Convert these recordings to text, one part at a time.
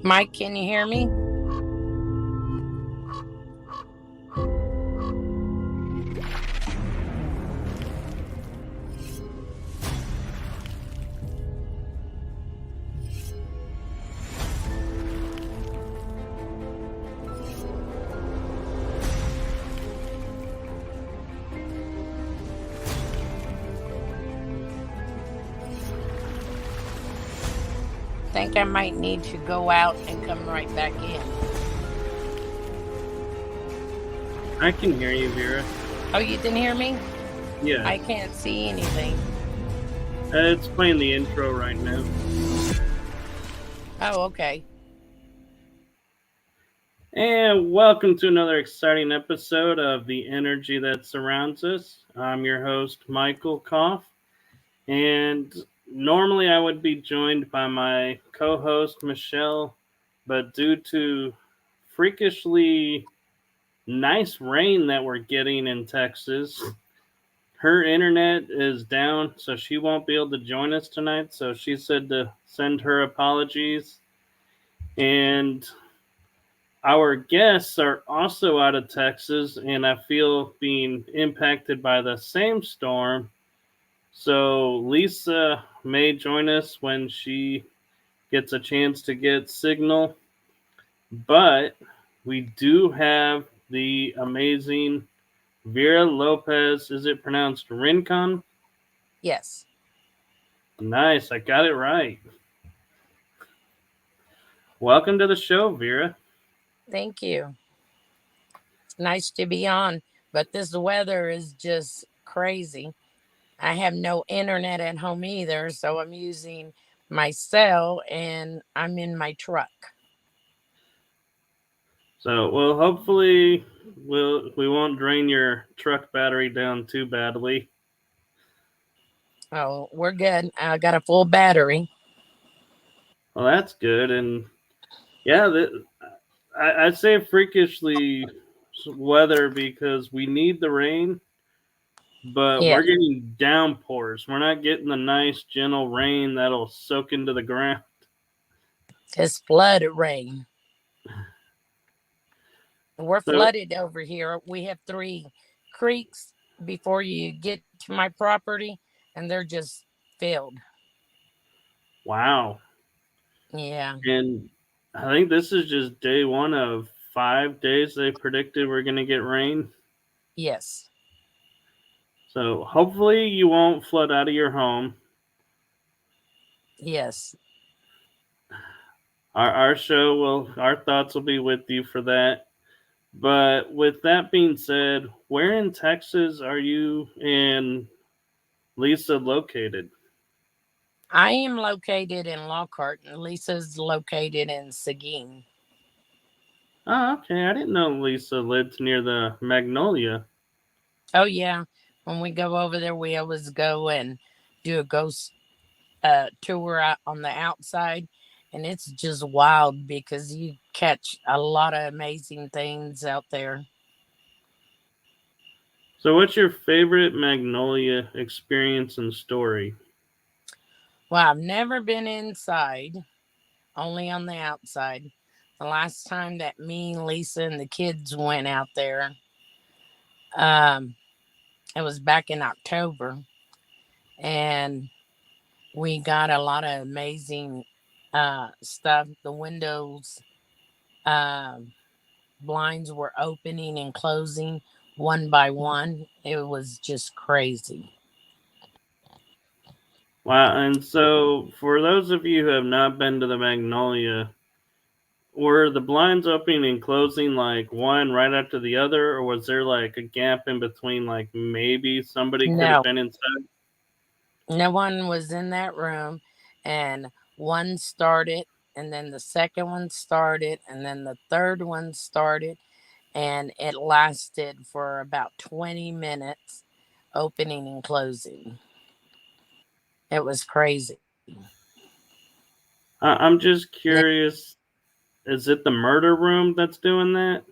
Mike, can you hear me? Think I might need to go out and come right back in. I can hear you, Vera. Oh, you can hear me? Yeah. I can't see anything. It's playing the intro right now. Oh, okay. And welcome to another exciting episode of The Energy That Surrounds Us. I'm your host, Michael Koff. And normally I would be joined by my co-host, Michelle. But due to freakishly nice rain that we're getting in Texas, her internet is down, so she won't be able to join us tonight. So she said to send her apologies. And our guests are also out of Texas, and I feel being impacted by the same storm. So Lisa may join us when she gets a chance to get signal. But we do have the amazing Vera Lopez. Is it pronounced Rincon? Yes. Nice, I got it right. Welcome to the show, Vera. Thank you. It's nice to be on, but this weather is just crazy. I have no internet at home either, so I'm using my cell and I'm in my truck. So, well, hopefully we won't drain your truck battery down too badly. Oh, we're good. I got a full battery. Well, that's good. And yeah, I'd say freakishly weather because we need the rain, but Yeah, we're getting downpours. We're not getting the nice, gentle rain that'll soak into the ground. it's flooded rain. We're So, flooded over here. We have 3 creeks before you get to my property, and they're just filled. wow. Yeah. And I think this is just day one of 5 days they predicted we're going to get rain. Yes. So hopefully you won't flood out of your home. Yes. Our show our thoughts will be with you for that. But with that being said, where in Texas are you and Lisa located? I am located in Lockhart, and Lisa's located in Seguin. Oh, okay. I didn't know Lisa lived near the Magnolia. Oh, yeah. When we go over there, we always go and do a ghost tour out on the outside. And it's just wild because you catch a lot of amazing things out there. So what's your favorite Magnolia experience and story? Well, I've never been inside, only on the outside. The last time that me, Lisa, and the kids went out there, um, it was back in October, and we got a lot of amazing stuff. The windows, um, blinds were opening and closing one by one. It was just crazy. Wow. And so for those of you who have not been to the Magnolia, were the blinds opening and closing like one right after the other, or was there like a gap in between, like maybe somebody could have No, been inside? no one was in that room, and one started, and then the second one started, and then the third one started, and it lasted for about 20 minutes, opening and closing. It was crazy. I'm just And curious, is it the murder room that's doing that?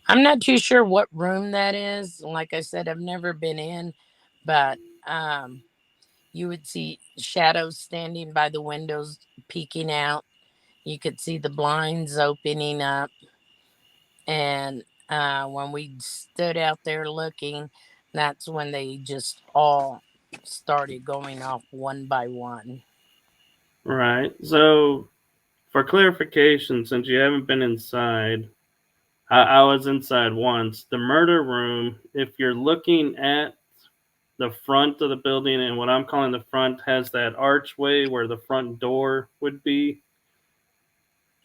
I'm not too sure what room that is. Like I said, I've never been in, but you would see shadows standing by the windows peeking out. You could see the blinds opening up. And when we stood out there looking, that's when they just all started going off one by one. Right. So, for clarification, since you haven't been inside, I was inside once. The murder room, if you're looking at the front of the building, and what I'm calling the front has that archway where the front door would be,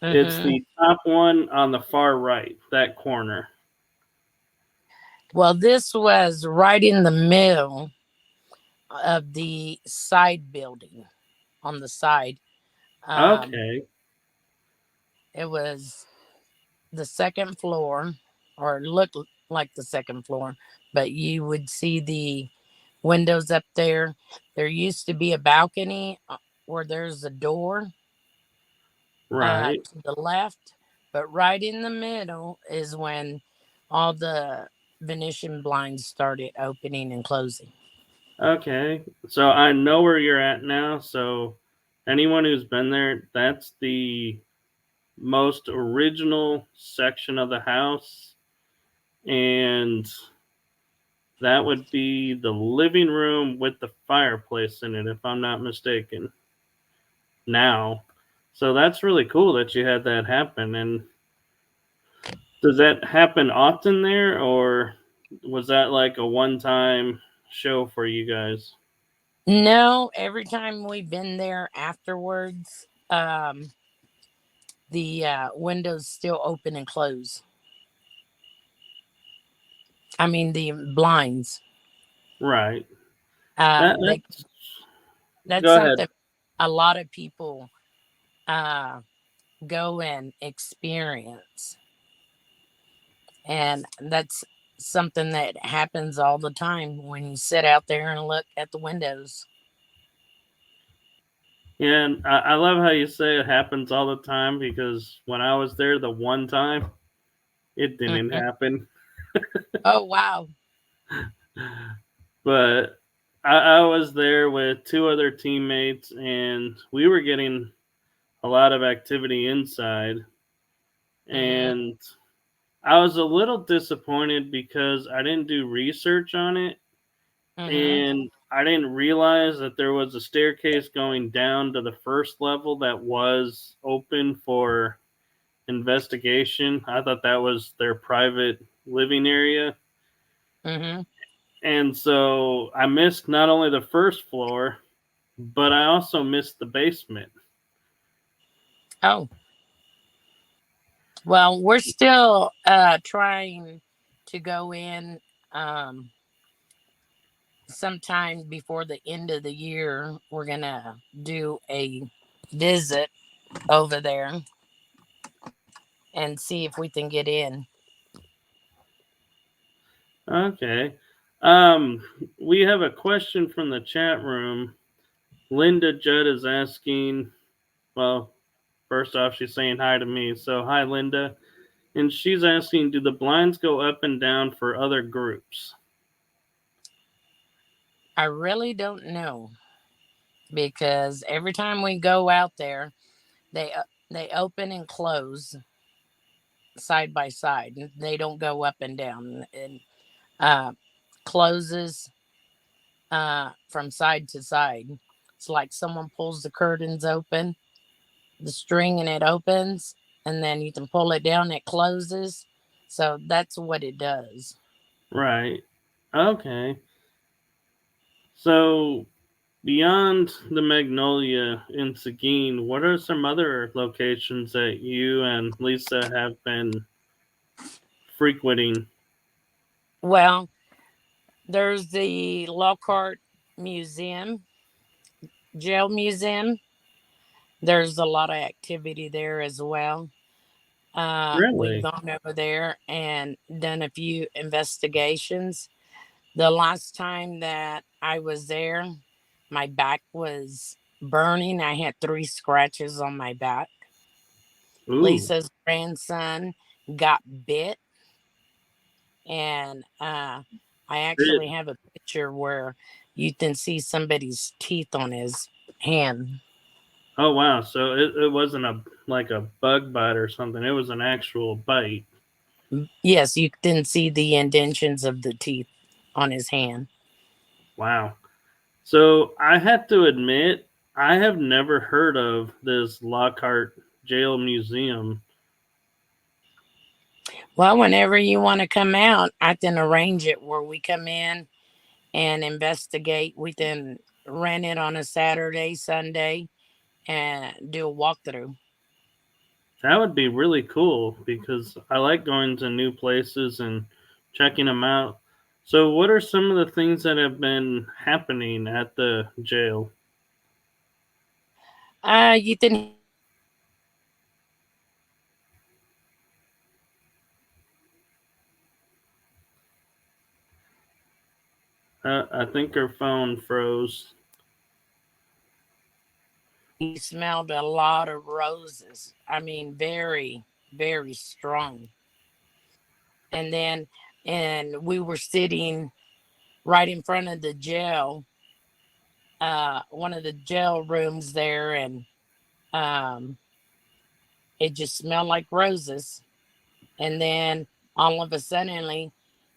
it's Hmm. the top one on the far right, that corner. Well, this was right in the middle of the side building on the side. Um, Okay. it was the second floor, or looked like the second floor, but you would see the windows up there. There used to be a balcony where there's a door Right. to the left, but right in the middle is when all the Venetian blinds started opening and closing. Okay. So I know where you're at now. So anyone who's been there, that's the most original section of the house. And that would be the living room with the fireplace in it, if I'm not mistaken. Now. So that's really cool that you had that happen. And does that happen often there, or was that like a one time show for you guys? No, every time we've been there afterwards, the windows still open and close. I mean, the blinds. Right. That They that's That's go ahead. something a lot of people uh, go and experience, and that's something that happens all the time when you sit out there and look at the windows. Yeah, and I love how you say it happens all the time because when I was there the one time, it didn't Mhm. happen. Oh wow! But I was there with two other teammates, and we were getting a lot of activity inside. Hmm. And I was a little disappointed because I didn't do research on it, Hmm. and I didn't realize that there was a staircase going down to the first level that was open for investigation. I thought that was their private living area. Hmm. And so I missed not only the first floor, but I also missed the basement. Oh well, we're still trying to go in um, sometime before the end of the year. We're gonna do a visit over there and see if we can get in. Okay. We have a question from the chat room. Linda Judd is asking, well, first off, she's saying hi to me. So, hi, Linda. And she's asking, do the blinds go up and down for other groups? I really don't know because every time we go out there, they open and close side by side. They don't go up and down. And uh, closes from side to side. It's like someone pulls the curtains open, the string, and it opens, and then you can pull it down. It closes. So that's what it does. Right. Okay. So, beyond the Magnolia in Seguin, what are some other locations that you and Lisa have been frequenting? Well, there's the Lockhart Museum, Jail Museum. There's a lot of activity there as well. We've Really? gone over there and done a few investigations. The last time that I was there, my back was burning. I had 3 scratches on my back. Ooh, Lisa's grandson got bit, and I it, actually have a picture where you can see somebody's teeth on his hand. Oh wow! So it wasn't a like a bug bite or something. It was an actual bite. Yes, you can see the indentions of the teeth on his hand. Wow. So I have to admit, I have never heard of this Lockhart Jail Museum. Well, whenever you want to come out, I can arrange it where we come in and investigate. We can rent it on a Saturday, Sunday, and do a walkthrough. That would be really cool because I like going to new places and checking them out. So, what are some of the things that have been happening at the jail? You can I think her phone froze. you smelled a lot of roses. I mean, very, very strong. And then, and we were sitting right in front of the jail, one of the jail rooms there, and um, it just smelled like roses. And then all of a sudden,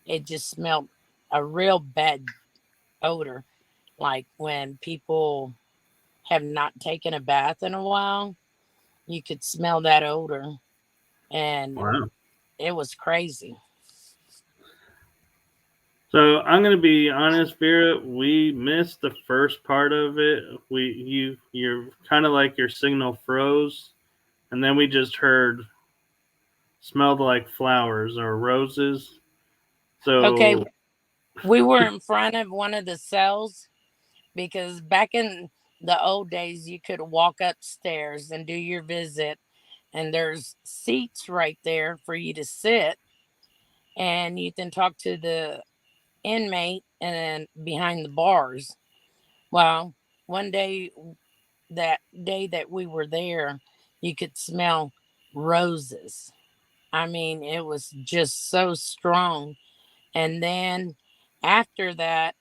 it just smelled a real bad odor, like when people have not taken a bath in a while. You could smell that odor, and Wow. it was crazy. So I'm gonna be honest, Vera. We missed the first part of it. You're kind of like your signal froze, and then we just heard smelled like flowers or roses. Okay, So we were in front of one of the cells because back in the old days, you could walk upstairs and do your visit, and there's seats right there for you to sit, and you can talk to the inmate and then behind the bars. Well, one day, that day that we were there, you could smell roses. I mean, it was just so strong. And then after that,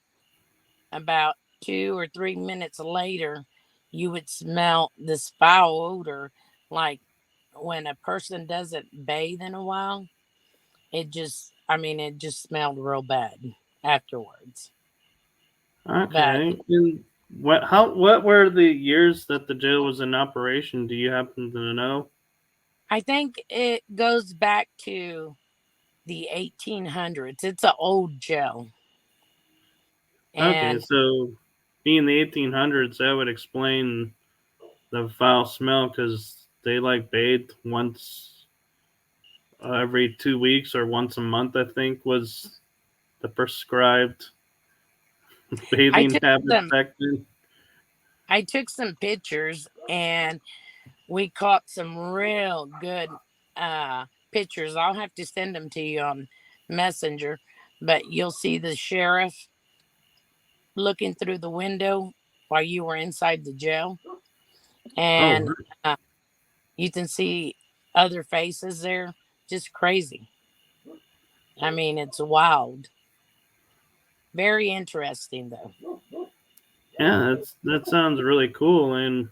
about 2 or 3 minutes later, you would smell this foul odor, like when a person doesn't bathe in a while. It just, I mean, it just smelled real bad afterwards. But okay, and what were the years that the jail was in operation? Do you happen to know? I think it goes back to the 1800s. It's an old jail. Okay, And so being the 1800s, that would explain the foul smell because they like bathed once every 2 weeks or once a month. I think was the prescribed I bathing took habit some back then. I took some pictures, and we caught some real good pictures. I'll have to send them to you on Messenger, but you'll see the sheriff looking through the window while you were inside the jail, Oh, and uh, you can see other faces there. Just crazy. I mean, it's wild. Very interesting, though. yeah, that sounds really cool. And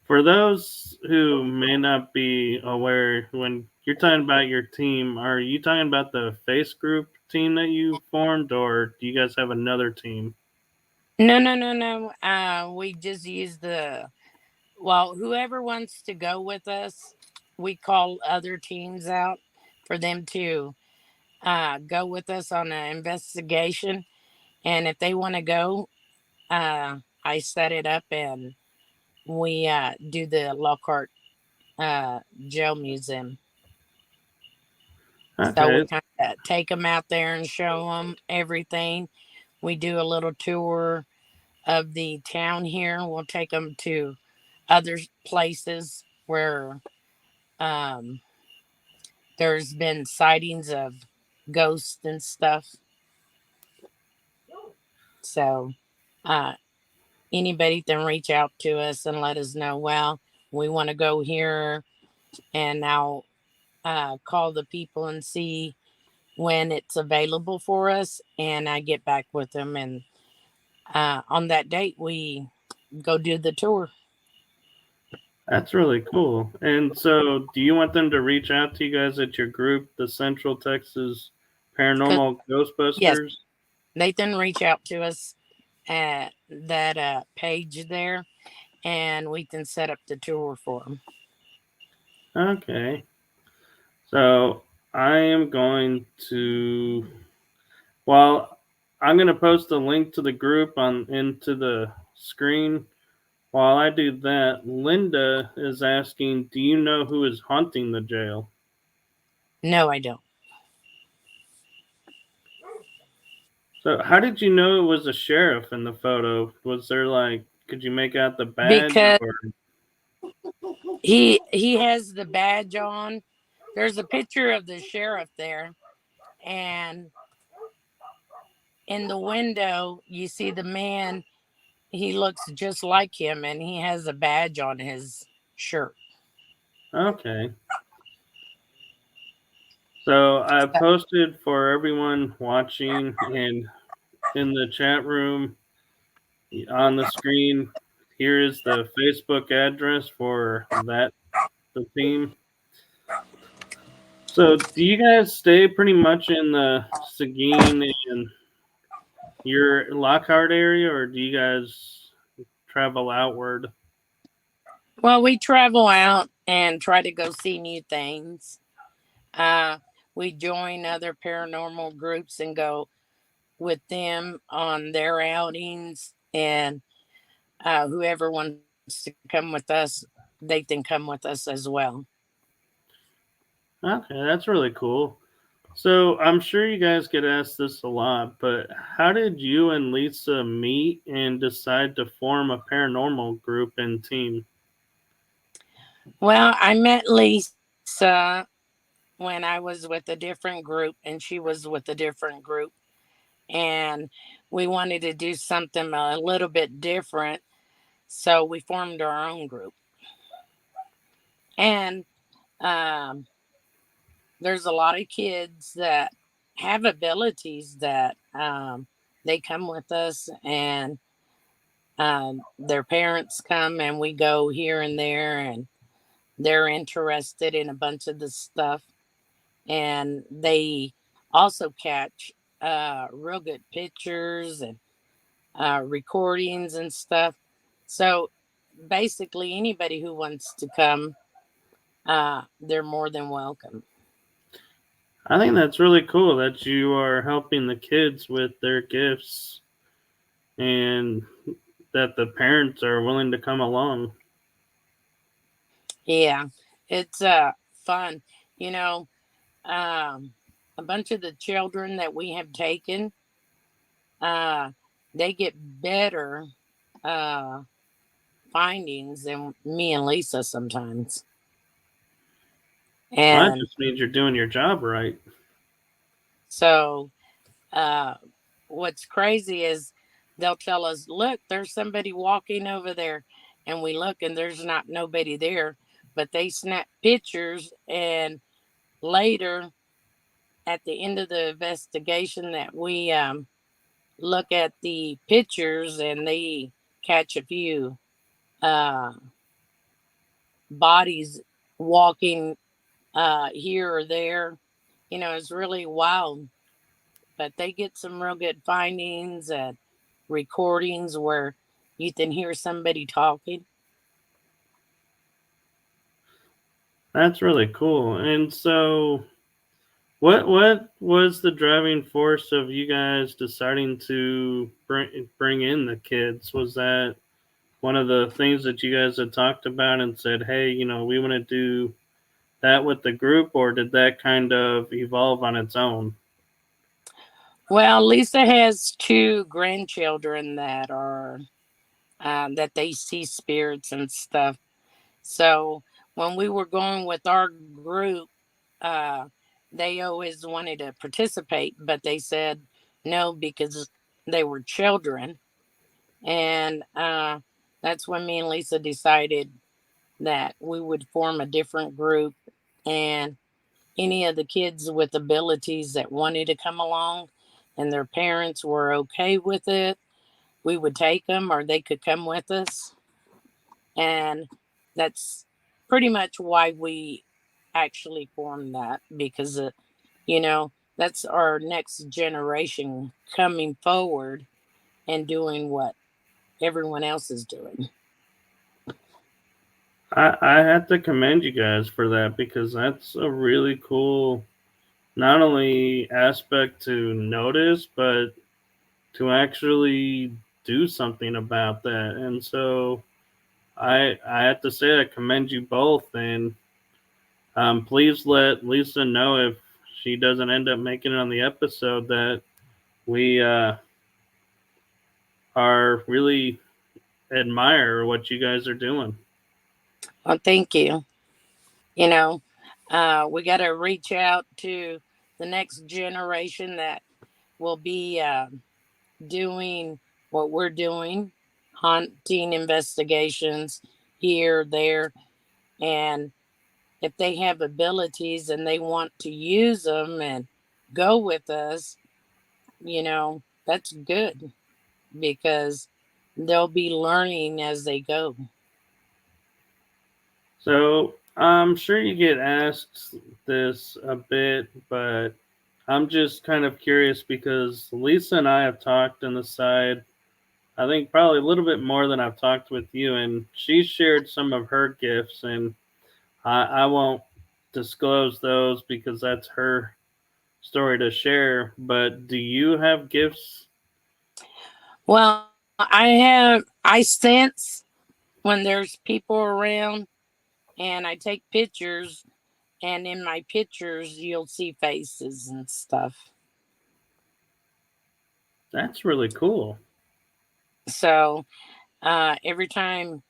for those who may not be aware, when you're talking about your team, are you talking about the face group team that you formed, or do you guys have another team? No, no, no, no. We just use well, whoever wants to go with us, we call other teams out for them to go with us on an investigation. And if they want to go, I set it up and we do the Lockhart Jail Museum. So we Okay, kind of take them out there and show them everything. We do a little tour of the town here. We'll take them to other places where um, there's been sightings of ghosts and stuff. So uh, anybody can reach out to us and let us know, well, we want to go here, and I'll call the people and see when it's available for us, and I get back with them. And on that date, we go do the tour. That's really cool. And so, do you want them to reach out to you guys at your group, the Central Texas Co- Paranormal Yes, Ghostbusters? Nathan reach out to us at that page there, and we can set up the tour for them. Okay. So, I am going to, well, I'm going to post a link to the group on into the screen. While I do that, Linda is asking, do you know who is haunting the jail? No, I don't. So, how did you know it was a sheriff in the photo? Was there like, could you make out the badge Because or? he has the badge on. There's a picture of the sheriff there, and in the window you see the man. He looks just like him, and he has a badge on his shirt. Okay. So I So, posted for everyone watching and in the chat room on the screen. Here is the Facebook address for the team. So do you guys stay pretty much in the Seguin and your Lockhart area, or do you guys travel outward? well, we travel out and try to go see new things. Uh, we join other paranormal groups and go with them on their outings, and whoever wants to come with us, they can come with us as well. Okay, that's really cool. So I'm sure you guys get asked this a lot, but how did you and Lisa meet and decide to form a paranormal group and team? Well, I met Lisa when I was with a different group, and she was with a different group, and we wanted to do something a little bit different, so we formed our own group. And um, there's a lot of kids that have abilities that they come with us, and their parents come, and we go here and there, and they're interested in a bunch of the stuff, and they also catch real good pictures and recordings and stuff. So basically, anybody who wants to come, they're more than welcome. I think that's really cool that you are helping the kids with their gifts and that the parents are willing to come along. Yeah, it's fun. You know, um, a bunch of the children that we have taken, uh, they get better uh, findings than me and Lisa sometimes. Well, that And just means you're doing your job right. so, uh, what's crazy is they'll tell us, "Look, there's somebody walking over there," and we look, and there's not nobody there, but they snap pictures, and later at the end of the investigation that we look at the pictures, and they catch a few uh, bodies walking here or there. You know, it's really wild, but they get some real good findings and recordings where you can hear somebody talking. That's really cool. And so what was the driving force of you guys deciding to bring in the kids? Was that one of the things that you guys had talked about and said, "Hey, we want to do that with the group," or did that kind of evolve on its own? Well, Lisa has two grandchildren that are that they see spirits and stuff. So when we were going with our group, uh, they always wanted to participate, but they said no because they were children. And that's when me and Lisa decided that we would form a different group, and any of the kids with abilities that wanted to come along and their parents were okay with it, we would take them or they could come with us. And That's pretty much why we actually formed that, because you know, that's our next generation coming forward and doing what everyone else is doing. I have to commend you guys for that because that's a really cool, not only aspect to notice, but to actually do something about that. And so I have to say I commend you both, and please let Lisa know if she doesn't end up making it on the episode that we are really admire what you guys are doing. Well, thank you. You know, we got to reach out to the next generation that will be doing what we're doing, haunting investigations here, there, and if they have abilities and they want to use them and go with us, that's good, because they'll be learning as they go. So I'm sure you get asked this a bit, but I'm just kind of curious because Lisa and I have talked on the side. I think probably a little bit more than I've talked with you, and she shared some of her gifts, and I won't disclose those because that's her story to share. But do you have gifts? Well, I sense when there's people around, and I take pictures, and in my pictures you'll see faces and stuff. That's really cool. So every time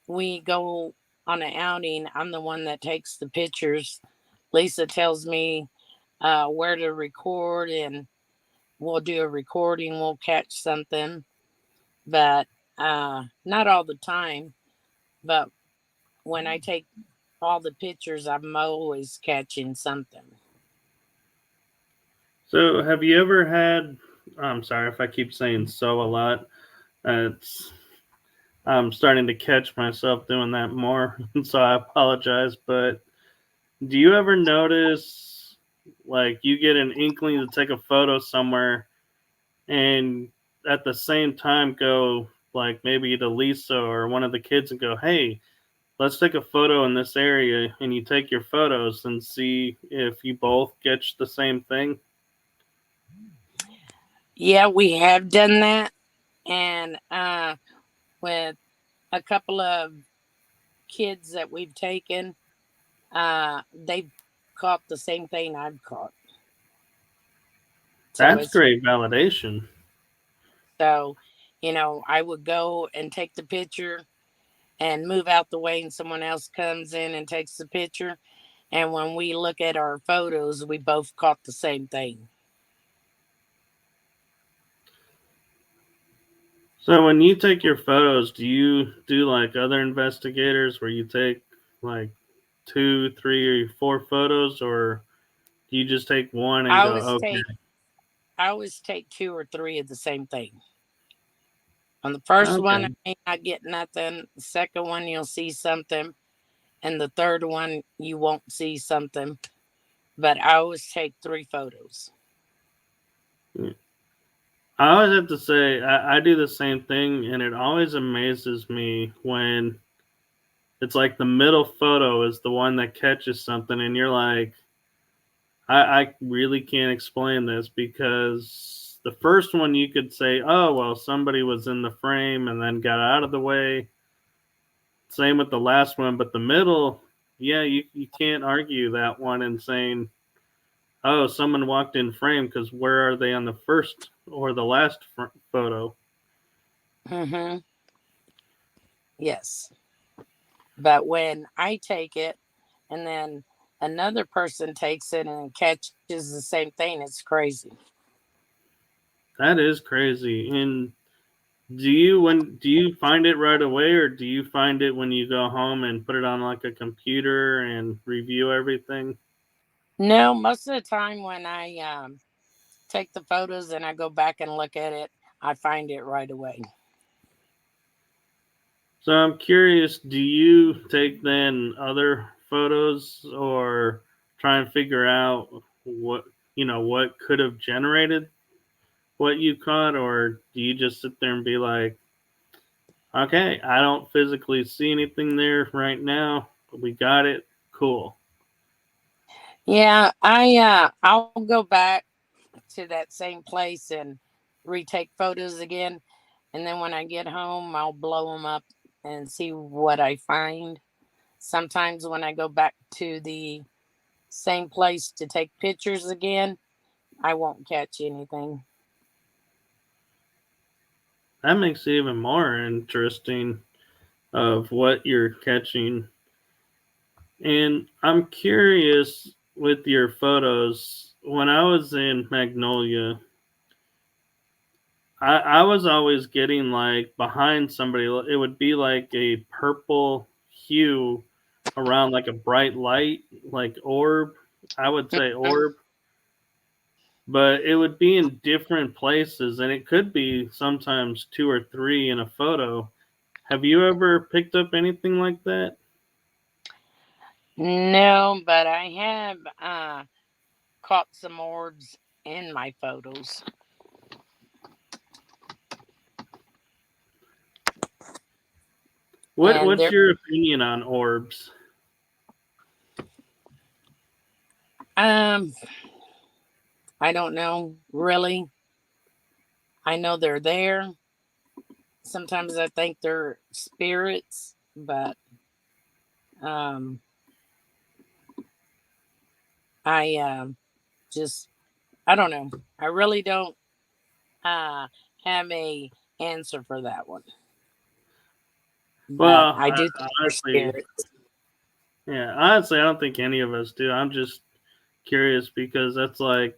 we go on an outing, I'm the one that takes the pictures. Lisa tells me where to record, and we'll do a recording, we'll catch something, but not all the time. But when I take all the pictures, I'm always catching something. So have you ever had? I'm sorry if I keep saying so a lot. It's I'm starting to catch myself doing that more, so I apologize. But do you ever notice, like, you get an inkling to take a photo somewhere, and at the same time go, like, maybe to Lisa or one of the kids and go, "Hey, let's take a photo in this area," and you take your photos and see if you both catch the same thing? Yeah, we have done that, and with a couple of kids that we've taken, they've caught the same thing I've caught. So That's it's great validation. so, I would go and take the picture and move out the way, and someone else comes in and takes the picture. And when we look at our photos, we both caught the same thing. So when you take your photos, do you do like other investigators where you take like two, three, or four photos, or do you just take one and I go, always okay, take I always take two or three of the same thing. On the first one, I okay? may not get nothing. The second one, you'll see something, and the third one, you won't see something. But I always take three photos. I always have to say I do the same thing, and it always amazes me when it's like the middle photo is the one that catches something, and you're like, I really can't explain this because the first one you could say, oh, well, somebody was in the frame and then got out of the way. Same with the last one, but the middle, yeah, you can't argue that one and saying, oh, someone walked in frame because where are they on the first or the last photo? Mm-hmm. Yes. But when I take it, and then another person takes it and catches the same thing, it's crazy. That is crazy. And do you find it right away, or do you find it when you go home and put it on like a computer and review everything? No, most of the time when I take the photos and I go back and look at it, I find it right away. So I'm curious, do you take then other photos or try and figure out what what could have generated what you caught, or do you just sit there and be like, okay, I don't physically see anything there right now. We got it. Cool. Yeah, I'll go back to that same place and retake photos again, and then when I get home, I'll blow them up and see what I find. Sometimes when I go back to the same place to take pictures again, I won't catch anything. That makes it even more interesting of what you're catching. And I'm curious with your photos. When I was in Magnolia, I was always getting like behind somebody. It would be like a purple hue around like a bright light, like orb. I would say orb, but it would be in different places, and it could be sometimes two or three in a photo. Have you ever picked up anything like that? No, but I have caught some orbs in my photos. And What's there, your opinion on orbs? um, I don't know really. I know they're there. Sometimes I think they're spirits, but um, I just I don't know. I really don't uh, have a answer for that one, but Well, I do think they're honestly, spirits. honestly, I don't think any of us do. I'm just curious because that's like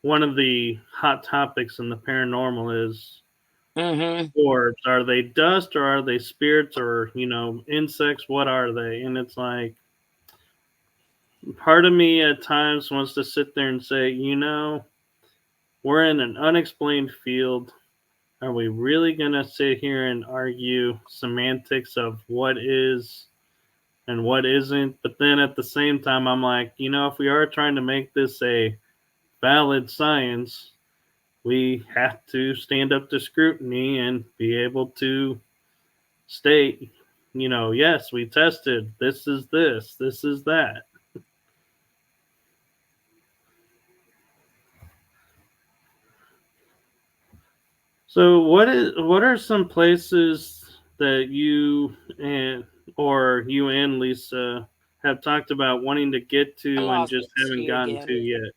one of the hot topics in the paranormal is Mm-hmm. orbs. Are they dust or are they spirits or insects? What are they? And it's like part of me at times wants to sit there and say, we're in an unexplained field. Are we really gonna sit here and argue semantics of what is and what isn't? But then at the same time, I'm like, if we are trying to make this a valid science, we have to stand up to scrutiny and be able to state, yes, we tested. This is this. This is that. So, what are some places that you and you and Lisa have talked about wanting to get I to and lost just haven't you gotten to again. yet?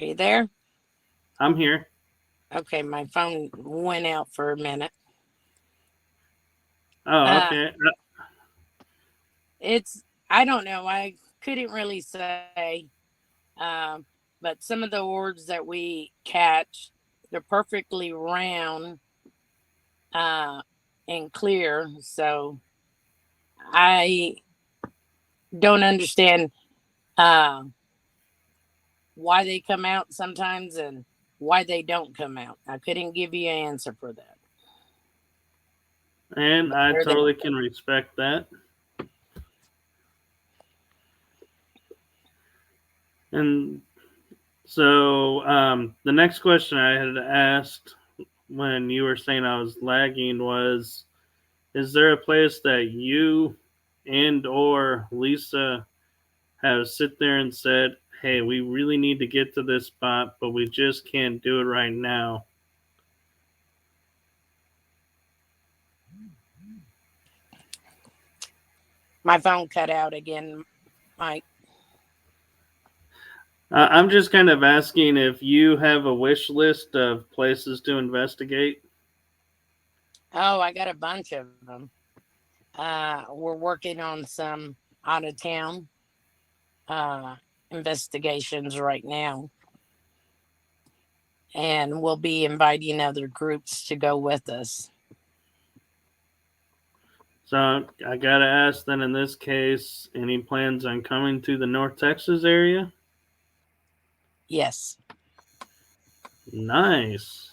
Are you there? I'm here. Okay, my phone went out for a minute. Oh, Uh, okay. it's I don't know. I couldn't really say. Um, but some of the orbs that we catch, they're perfectly round uh, and clear. So I don't understand uh, why they come out sometimes and why they don't come out. I couldn't give you an answer for that. And But I they're there. totally can respect that. And so the next question I had asked when you were saying I was lagging was, is there a place that you and or Lisa have sit there and said, hey, we really need to get to this spot, but we just can't do it right now? My phone cut out again, Mike. I'm just kind of asking if you have a wish list of places to investigate. Oh, I got a bunch of them. We're working on some out of town uh, investigations right now, and we'll be inviting other groups to go with us. So I gotta ask then in this case, any plans on coming to the North Texas area? Yes. Nice.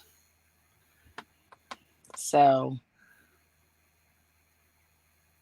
So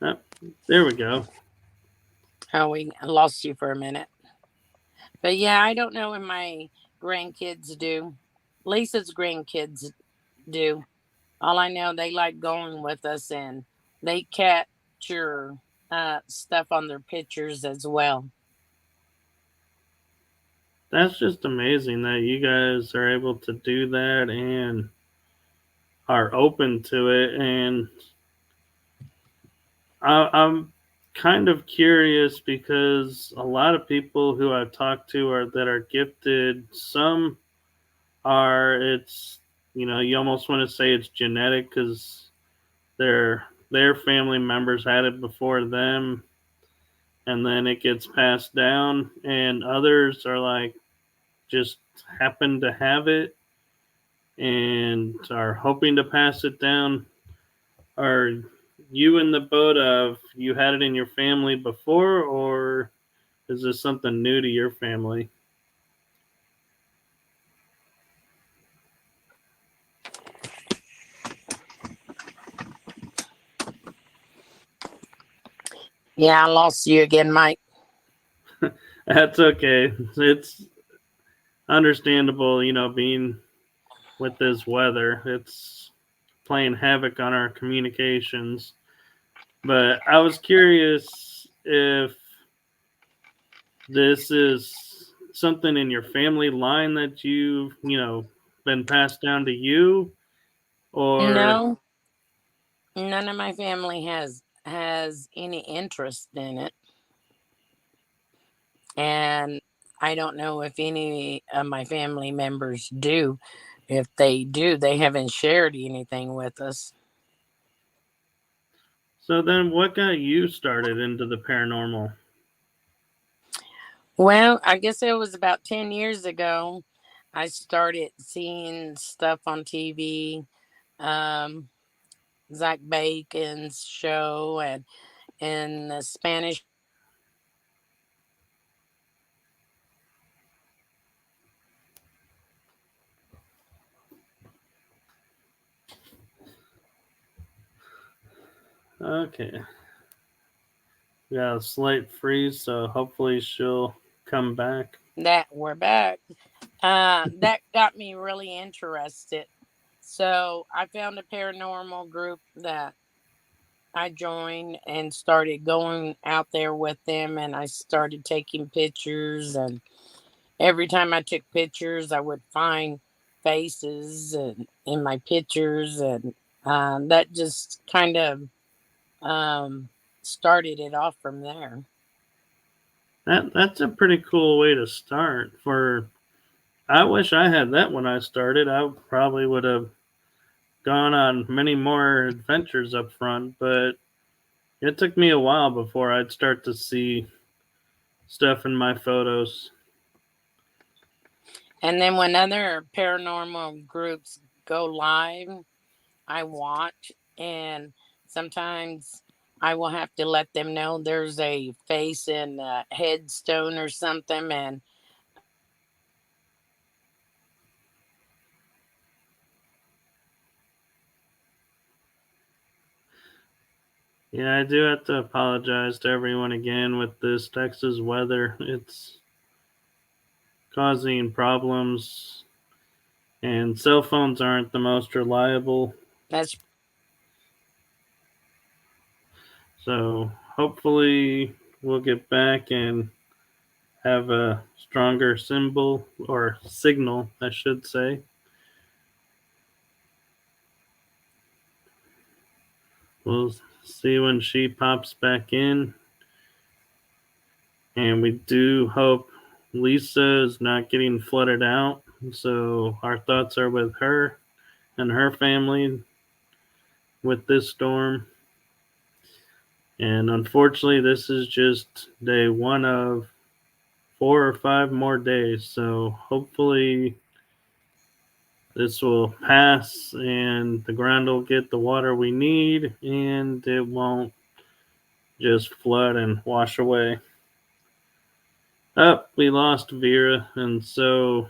Oh, there we go. Oh, we lost you for a minute. But yeah, I don't know what my grandkids do. Lisa's grandkids do. All I know, they like going with us and they capture stuff on their pictures as well. That's just amazing that you guys are able to do that and are open to it. And I'm kind of curious because a lot of people who I've talked to are that are gifted. Some are it's you almost want to say it's genetic because their family members had it before them, and then it gets passed down. And others are like just happen to have it and are hoping to pass it down. Are you in the boat of you had it in your family before, or is this something new to your family? Yeah, I lost you again, Mike. That's okay. It's understandable, being with this weather. It's playing havoc on our communications. But I was curious if this is something in your family line that you've been passed down to you, or No, none of my family has any interest in it, and I don't know if any of my family members do. If they do, they haven't shared anything with us. so then what got you started into the paranormal? Well, I guess it was about 10 years ago. I started seeing stuff on TV, um, Zach Bacon's show, and the Spanish. Okay. Yeah, a slight freeze, so hopefully she'll come back. That we're back. That got me really interested. So I found a paranormal group that I joined and started going out there with them, and I started taking pictures. And every time I took pictures, I would find faces and in my pictures, and that just kind of um, started it off from there. That's a pretty cool way to start. I wish I had that when I started. I probably would have gone on many more adventures up front, but it took me a while before I'd start to see stuff in my photos. And then when other paranormal groups go live, I watch, and sometimes I will have to let them know there's a face in a headstone or something. And Yeah, I do have to apologize to everyone again with this Texas weather. It's causing problems, and cell phones aren't the most reliable. that's So hopefully we'll get back and have a stronger symbol or signal, I should say. We'll see when she pops back in. And we do hope Lisa is not getting flooded out. So our thoughts are with her and her family with this storm. And unfortunately, this is just day one of 4 or 5 more days. So hopefully, this will pass and the ground will get the water we need and it won't just flood and wash away. Up, we lost Vera, and so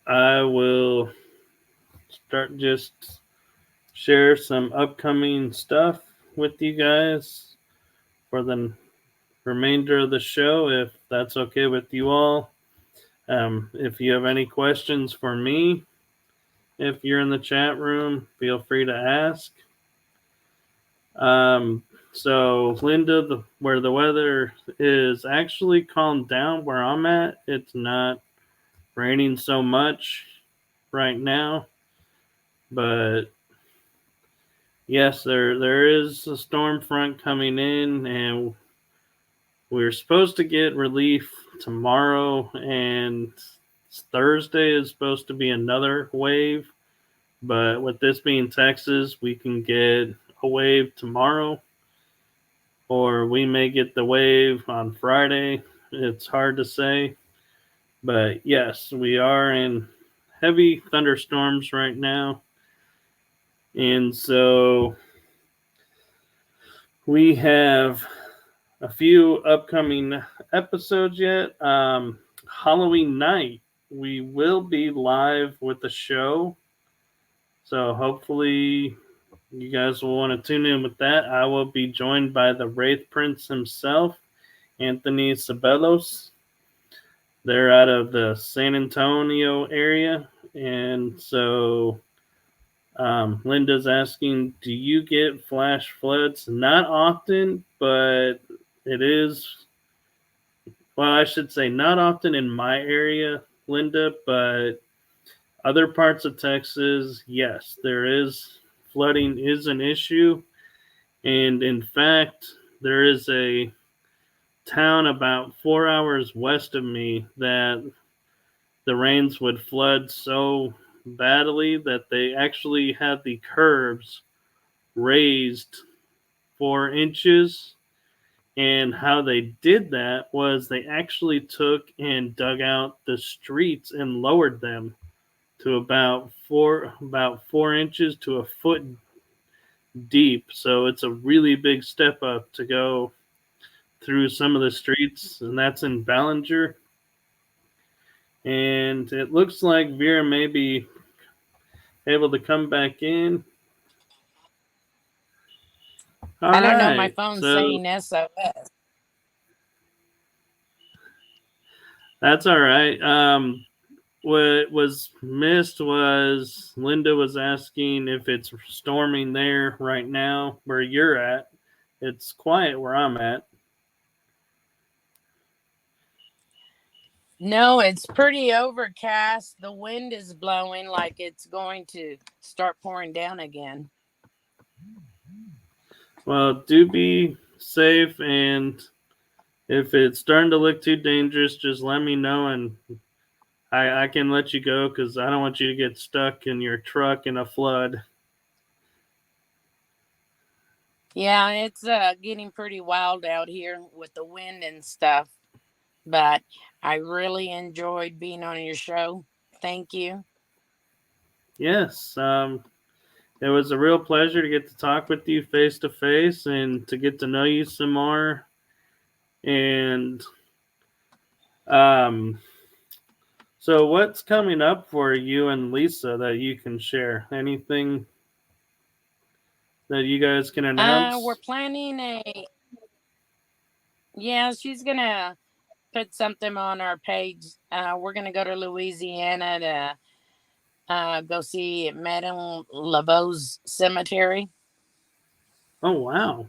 I will start just share some upcoming stuff with you guys for the remainder of the show, if that's okay with you all. If you have any questions for me, if you're in the chat room, feel free to ask. Um, so, Linda, where the weather is actually calmed down where I'm at, it's not raining so much right now. But yes, there is a storm front coming in, and we're supposed to get relief tomorrow, and Thursday is supposed to be another wave. But with this being Texas, we can get a wave tomorrow, or we may get the wave on Friday. It's hard to say. But yes, we are in heavy thunderstorms right now. And so we have a few upcoming episodes yet. Halloween night, we will be live with the show. So hopefully you guys will want to tune in with that. I will be joined by the Wraith Prince himself, Anthony Sabelos. They're out of the San Antonio area. And so Linda's asking, do you get flash floods? Not often, but it is. Well, I should say not often in my area, Linda, but other parts of Texas, yes, there is. Flooding is an issue. And in fact, there is a town about 4 hours west of me that the rains would flood so badly that they actually had the curbs raised 4 inches. And how they did that was they actually took and dug out the streets and lowered them to about 4 inches to a foot deep. So it's a really big step up to go through some of the streets, and that's in Ballinger. And it looks like Vera may be able to come back in. All I don't know. My right. phone's So saying SOS. that's all right. What was missed was Linda was asking if it's storming there right now where you're at. It's quiet where I'm at. No, it's pretty overcast. The wind is blowing like it's going to start pouring down again. Well, do be safe, and if it's starting to look too dangerous, just let me know, and I can let you go because I don't want you to get stuck in your truck in a flood. Yeah, it's getting pretty wild out here with the wind and stuff. But I really enjoyed being on your show. Thank you. Yes, it was a real pleasure to get to talk with you face to face and to get to know you some more. And um, so, what's coming up for you and Lisa that you can share? Anything that you guys can We're announce? planning a. Yeah, she's gonna put something on our page. We're gonna go to Louisiana to go see Madame Laveau's cemetery. Oh, wow.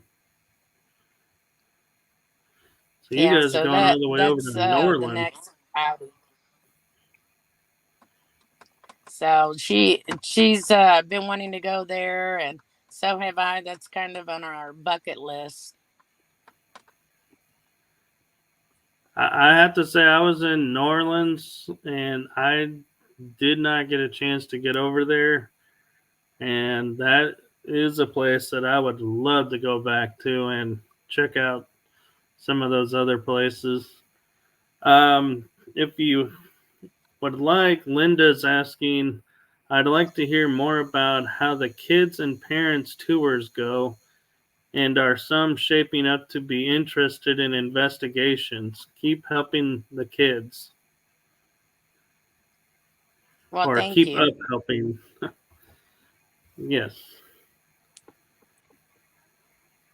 So, you Yeah, guys are so going all the way over that's to New the Orleans. next outing. So she's been wanting to go there, and so have I. That's kind of on our bucket list. I have to say, I was in New Orleans and I did not get a chance to get over there. And that is a place that I would love to go back to and check out some of those other places. If you would like, Linda's asking, I'd like to hear more about how the kids and parents tours go, and are some shaping up to be interested in investigations. Keep helping the kids, Well, or thank keep you. up helping. Yes.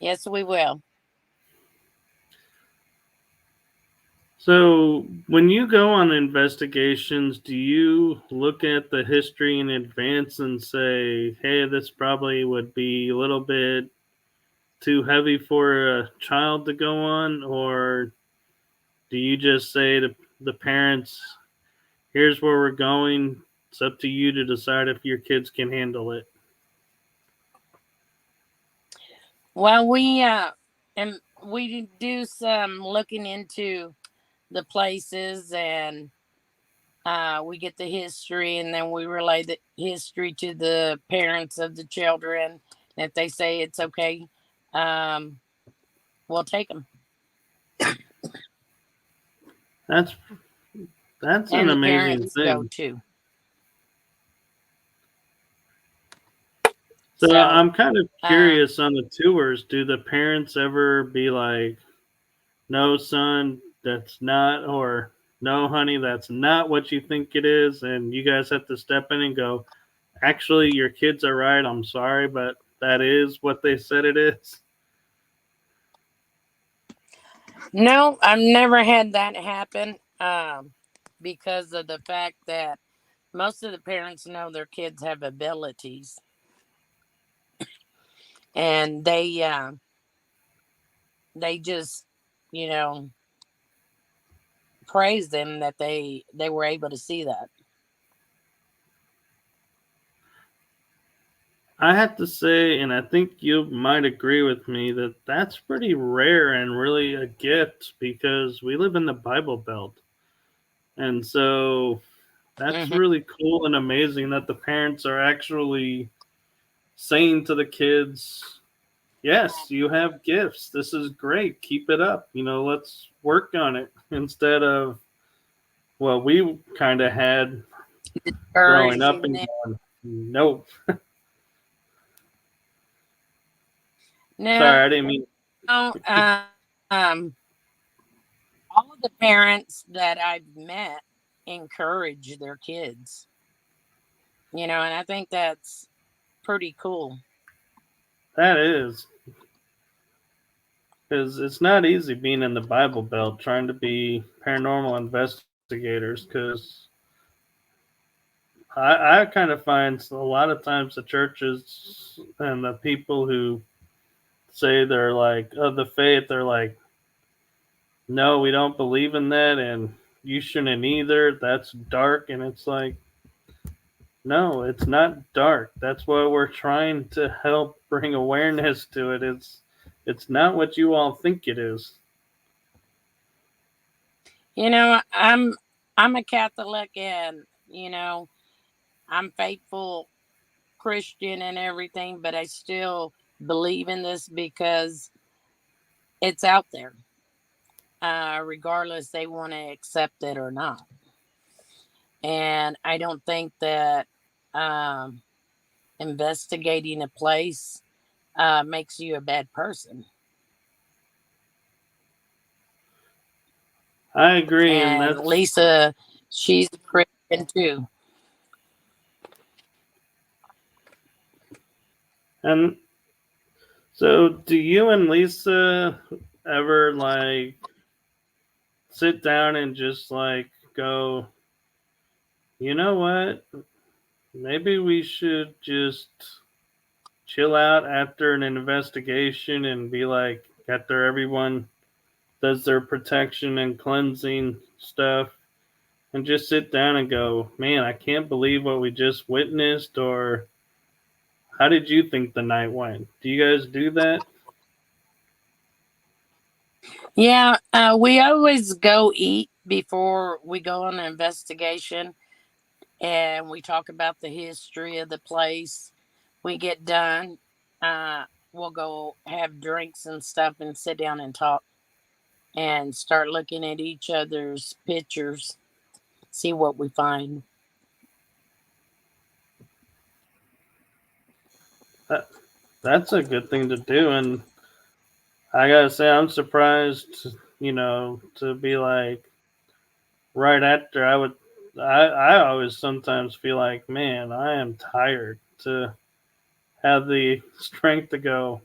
Yes, we will. So, when you go on investigations, do you look at the history in advance and say, hey, this probably would be a little bit too heavy for a child to go on? Or do you just say to the parents, here's where we're going? It's up to you to decide if your kids can handle it. Well, and we do some looking into the places, and we get the history, and then we relay the history to the parents of the children. And if they say it's okay, um, we'll take them, That's that's an and the amazing parents go thing. too. So So, I'm kind of um, curious on the tours. Do the parents ever be like, no, son, that's not, or no, honey, that's not what you think it is? And you guys have to step in and go, actually, your kids are right. I'm sorry, but that is what they said it is. no, I've never had that happen, because of the fact that most of the parents know their kids have abilities, and they just, you know, praise them that they were able to see that. I have to say, and I think you might agree with me, that that's pretty rare and really a gift because we live in the Bible Belt. And so that's Hmm. really cool and amazing that the parents are actually saying to the kids, yes, you have gifts. This is great. Keep it up. Let's work on it instead of what we kind of had growing up Encouraging and them. going, nope. No, Sorry, I didn't mean. um, all of the parents that I've met encourage their kids, and I think that's pretty cool. That is, because it's not easy being in the Bible Belt trying to be paranormal investigators. Because I kind of find a lot of times the churches and the people who say they're like of the faith, they're like, no, we don't believe in that, and you shouldn't either. That's dark, and it's like, no, it's not dark. That's why we're trying to help bring awareness to it. It's not what you all think it is. I'm a Catholic, and I'm faithful Christian and everything, but I still believe in this because it's out there. Regardless they want to accept it or not. And I don't think that um, investigating a place makes you a bad person. I agree, and And that's Lisa, she's a Christian too. and so do you and Lisa ever like sit down and just like go, you know what? Maybe we should just chill out after an investigation and be like, after everyone does their protection and cleansing stuff, and just sit down and go, man, I can't believe what we just witnessed, or how did you think the night went? Do you guys do that? Yeah, we always go eat before we go on an investigation, and we talk about the history of the place. We get done, we'll go have drinks and stuff and sit down and talk and start looking at each other's pictures, see what we find. That, that's a good thing to do, and I gotta say, I'm surprised, to be like right after I would. I always sometimes feel like, man, I am tired to have the strength to go.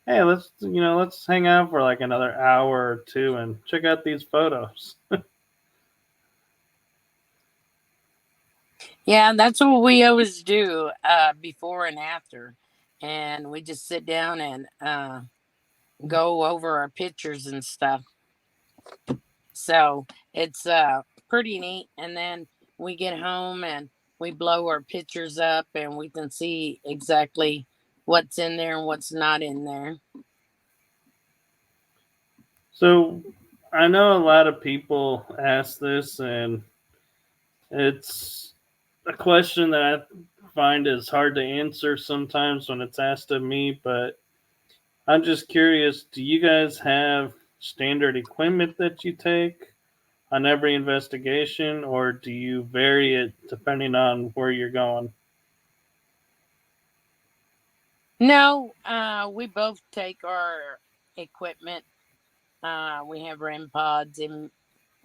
hey, let's hang out for like another hour or two and check out these photos. Yeah, that's what we always do, before and after. And we just sit down and go over our pictures and stuff. So it's pretty neat. And then we get home and we blow our pictures up and we can see exactly what's in there and what's not in there. So I know a lot of people ask this, and it's a question that I find is hard to answer sometimes when it's asked of me, but I'm just curious, do you guys have standard equipment that you take on every investigation, or do you vary it depending on where you're going? No, we both take our equipment. We have REM pods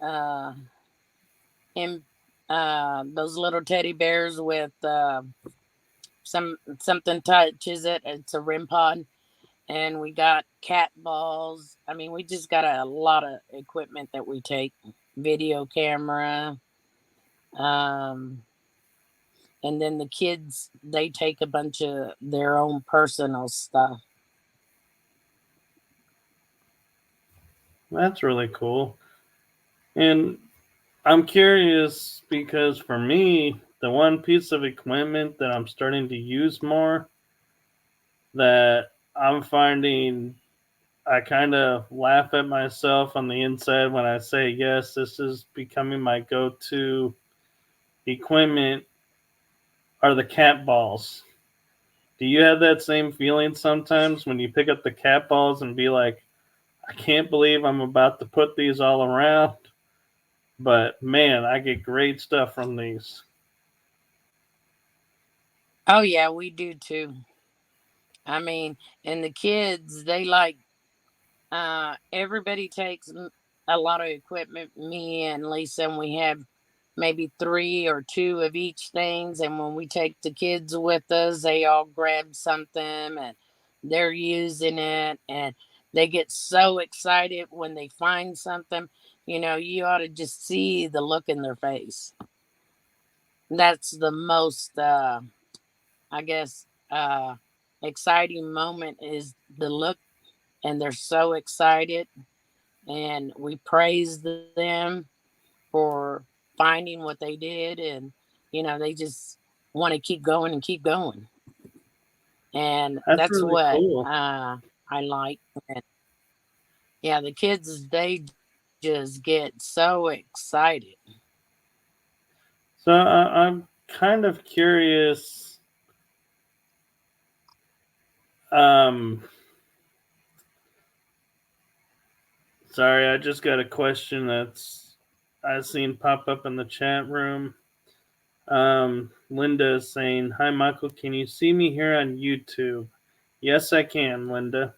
uh, in those little teddy bears with something touches it. It's a REM pod, and we got cat balls. I mean, we just got a lot of equipment that we take. Video camera, um, and then the kids they take a bunch of their own personal stuff. That's really cool. And I'm curious because for me, the one piece of equipment that I'm starting to use more that I'm finding I kind of laugh at myself on the inside when I say, yes, this is becoming my go to equipment are the cat balls. Do you have that same feeling sometimes when you pick up the cat balls and be like, I can't believe I'm about to put these all around? But man, I get great stuff from these. Oh yeah, we do too. I mean, and the kids they like everybody takes a lot of equipment. Me and Lisa, and we have maybe three or two of each things. And when we take the kids with us, they all grab something and they're using it, and they get so excited when they find something. You ought to just see the look in their face. That's the most, I guess, exciting moment is the look, and they're so excited and we praise them for finding what they did, and they just want to keep going and keep going, and That's that's really what cool. I like. And yeah, the kids they just get so excited. So I'm kind of curious. Um, Sorry, I just got a question that's I seen pop up in the chat room. Linda is saying, "Hi, Michael. Can you see me here on YouTube?" Yes, I can, Linda.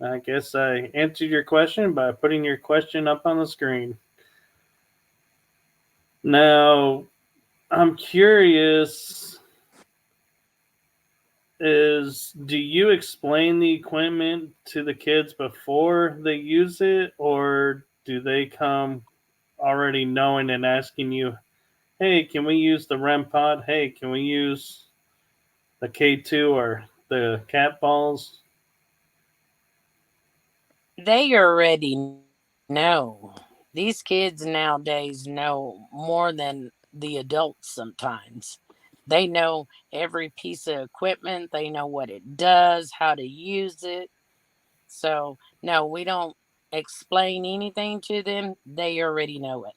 I guess I answered your question by putting your question up on the screen. Now, I'm curious is do you explain the equipment to the kids before they use it, or do they come already knowing and asking you, hey, can we use the REM pod? Hey, can we use the K2 or the cat balls? They already know. These kids nowadays know more than the adults sometimes. They know every piece of equipment, they know what it does, how to use it. So, no, we don't explain anything to them. They already know it.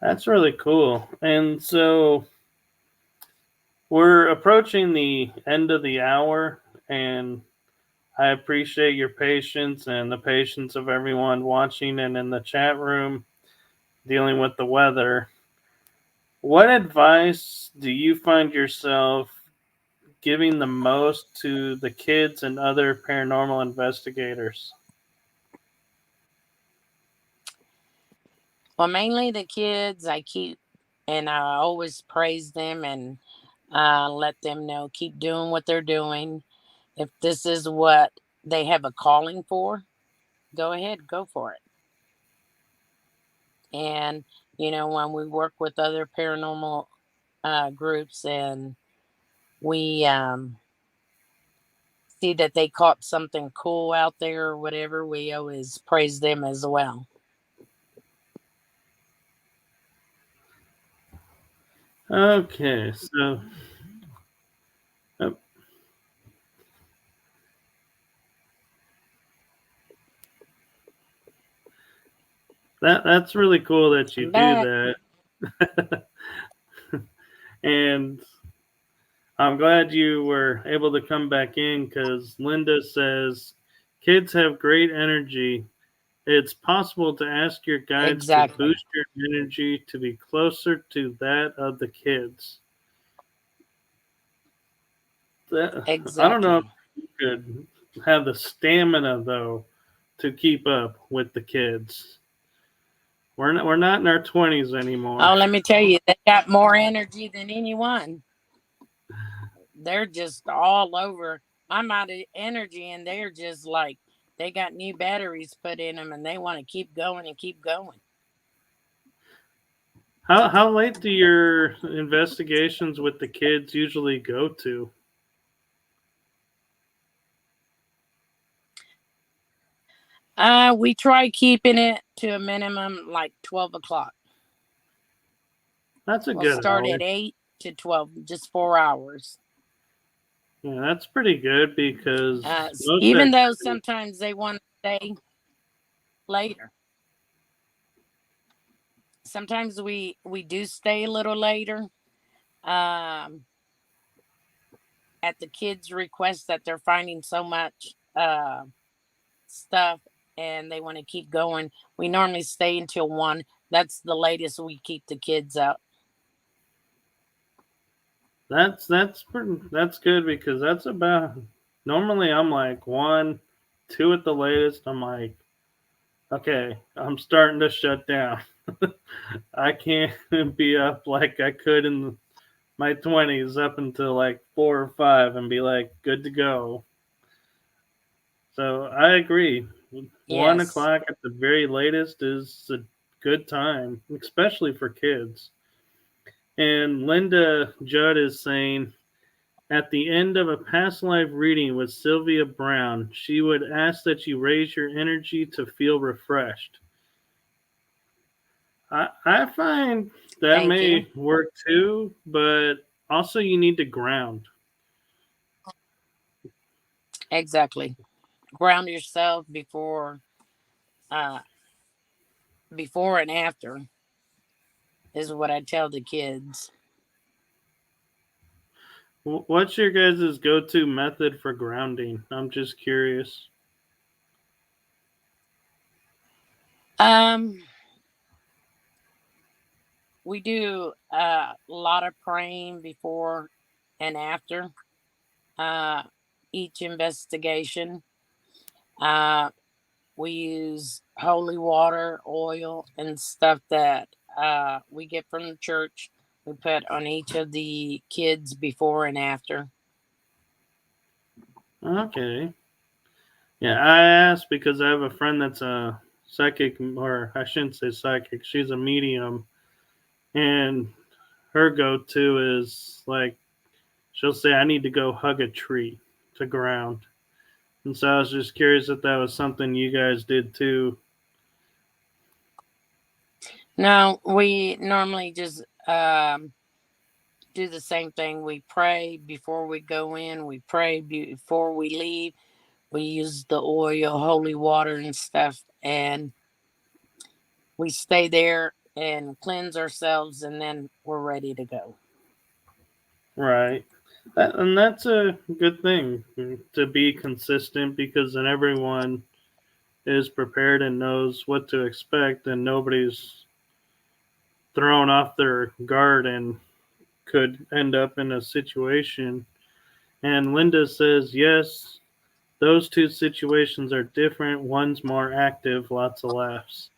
That's really cool. And so we're approaching the end of the hour, and I appreciate your patience and the patience of everyone watching and in the chat room dealing with the weather. What advice do you find yourself giving the most to the kids and other paranormal investigators? Well, mainly the kids, I keep, and I always praise them and let them know keep doing what they're doing. If this is what they have a calling for, go ahead, go for it. And, when we work with other paranormal groups and we see that they caught something cool out there or whatever, we always praise them as well. Okay, so oh, that's really cool that you I'm do back. that. And I'm glad you were able to come back in because Linda says kids have great energy. It's possible to ask your guides to Exactly. boost your energy to be closer to that of the kids. I don't know if Exactly. you could have the stamina though to keep up with the kids. We're not in our 20s anymore. Oh, let me tell you, they got more energy than anyone. They're just all over. I'm out of energy, and they're just like, they got new batteries put in them, and they want to keep going and keep going. How late do your investigations with the kids usually go to? We try keeping it to a minimum like 12 o'clock. That's a We'll good start hour. at 8 to 12, just 4 hours. Yeah, that's pretty good because most Even though activities. sometimes they want to stay later. Sometimes we do stay a little later. Um, at the kids' request that they're finding so much stuff and they want to keep going. We normally stay until 1. That's the latest we keep the kids up. That's good because that's about normally I'm like 1, 2 at the latest. I'm like, okay, I'm starting to shut down. I can't be up like I could in my 20s up until like 4 or 5 and be like good to go. So I agree. one Yes. o'clock at the very latest is a good time, especially for kids. And Linda Judd is saying at the end of a past life reading with Sylvia Brown, she would ask that you raise your energy to feel refreshed. I find that Thank you. may work too, but also you need to ground. Exactly. Ground yourself uh before and after is what I tell the kids. What's your guys' go to method for grounding? I'm just curious. Um we do a lot of praying before and after uh each investigation. Uh we use holy water, oil, and stuff that we get from the church. We put on each of the kids before and after. Okay. Yeah, I asked because I have a friend that's a psychic, or I shouldn't say psychic, she's a medium, and her go to is like, she'll say, I need to go hug a tree to ground. And so I was just curious if that was something you guys did too. No, we normally just do the same thing. We pray before we go in, we pray before we leave. We use the oil, holy water, and stuff, and we stay there and cleanse ourselves, and then we're ready to go. Right. And that's a good thing to be consistent because then everyone is prepared and knows what to expect, and nobody's thrown off their guard and could end up in a situation. And Linda says, yes, those two situations are different. One's more active, lots of laughs.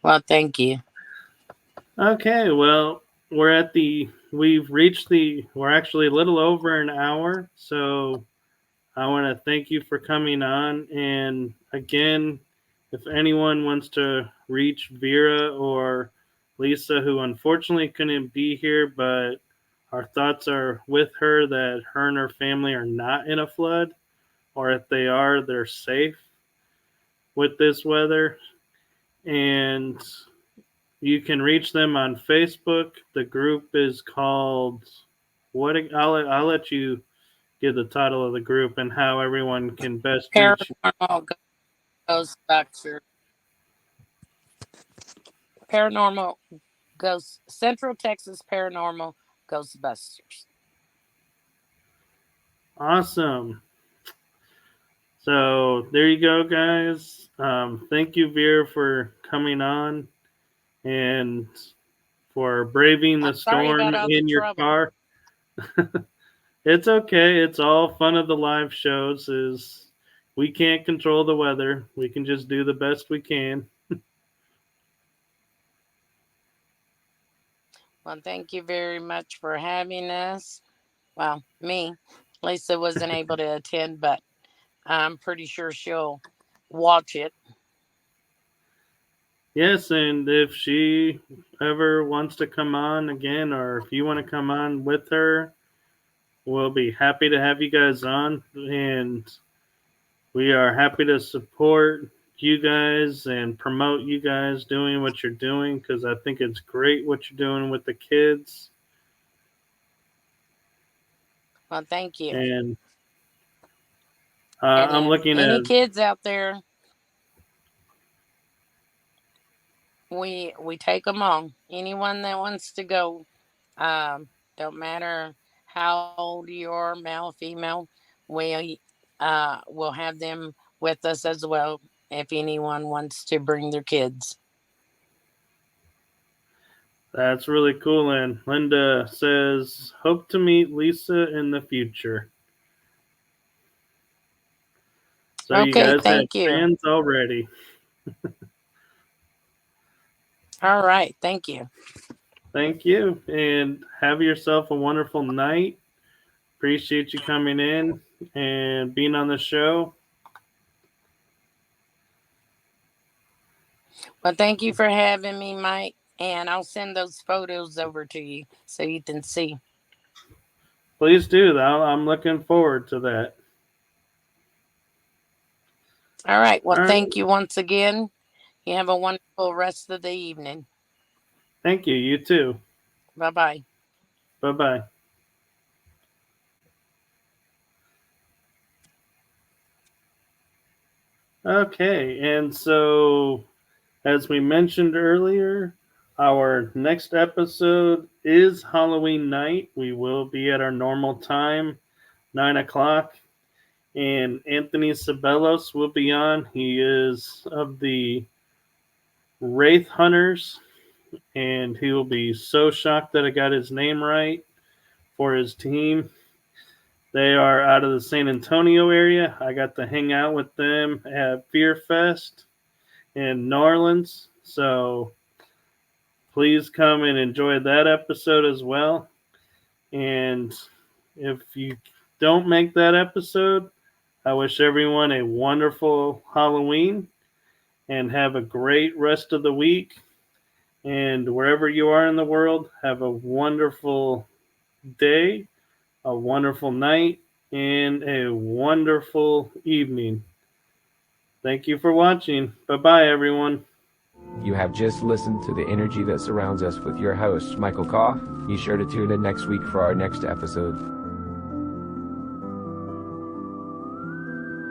Well, thank you. Okay, well, we're actually a little over an hour. So I want to thank you for coming on. And again, if anyone wants to reach Vera or Lisa, who unfortunately couldn't be here, but our thoughts are with her that her and her family are not in a flood, or if they are, they're safe with this weather. And you can reach them on Facebook. The group is called what? I'll let you give the title of the group and how everyone can best reach you. Paranormal Ghostbusters. Paranormal Ghost Central Texas Paranormal Ghostbusters. Awesome. So there you go, guys. Thank you, Vera, for coming on and for braving the Sorry storm about all the in your trouble. car. It's okay. It's all fun of the live shows. Is we can't control the weather. We can just do the best we can. Well, thank you very much for having us. Well, me. Lisa wasn't able to attend, but I'm pretty sure she'll watch it. Yes, and if she ever wants to come on again, or if you want to come on with her, we'll be happy to have you guys on. And we are happy to support you guys and promote you guys doing what you're doing because I think it's great what you're doing with the kids. Well, thank you. And And I'm if looking any at. kids out there, we take them on. Anyone that wants to go, don't matter how old you are, male, female, we will have them with us as well. If anyone wants to bring their kids. That's really cool. And Linda says, hope to meet Lisa in the future. So you Okay, guys have thank you. fans already. All right, thank you. Thank you. And have yourself a wonderful night. Appreciate you coming in and being on the show. Well, thank you for having me, Mike. And I'll send those photos over to you so you can see. Please do. I'm looking forward to that. All right. Well, All right. thank you once again. You have a wonderful rest of the evening. Thank you. You too. Bye bye. Bye bye. Okay. And so, as we mentioned earlier, our next episode is Halloween night. We will be at our normal time, 9 o'clock. And Anthony Sabelos will be on. He is of the Wraith Hunters, and he will be so shocked that I got his name right for his team. They are out of the San Antonio area. I got to hang out with them at Fear Fest in New Orleans. So please come and enjoy that episode as well. And if you don't make that episode, I wish everyone a wonderful Halloween and have a great rest of the week. And wherever you are in the world, have a wonderful day, a wonderful night, and a wonderful evening. Thank you for watching. Bye-bye, everyone. You have just listened to the energy that surrounds us with your host, Michael Koff. Be sure to tune in next week for our next episode.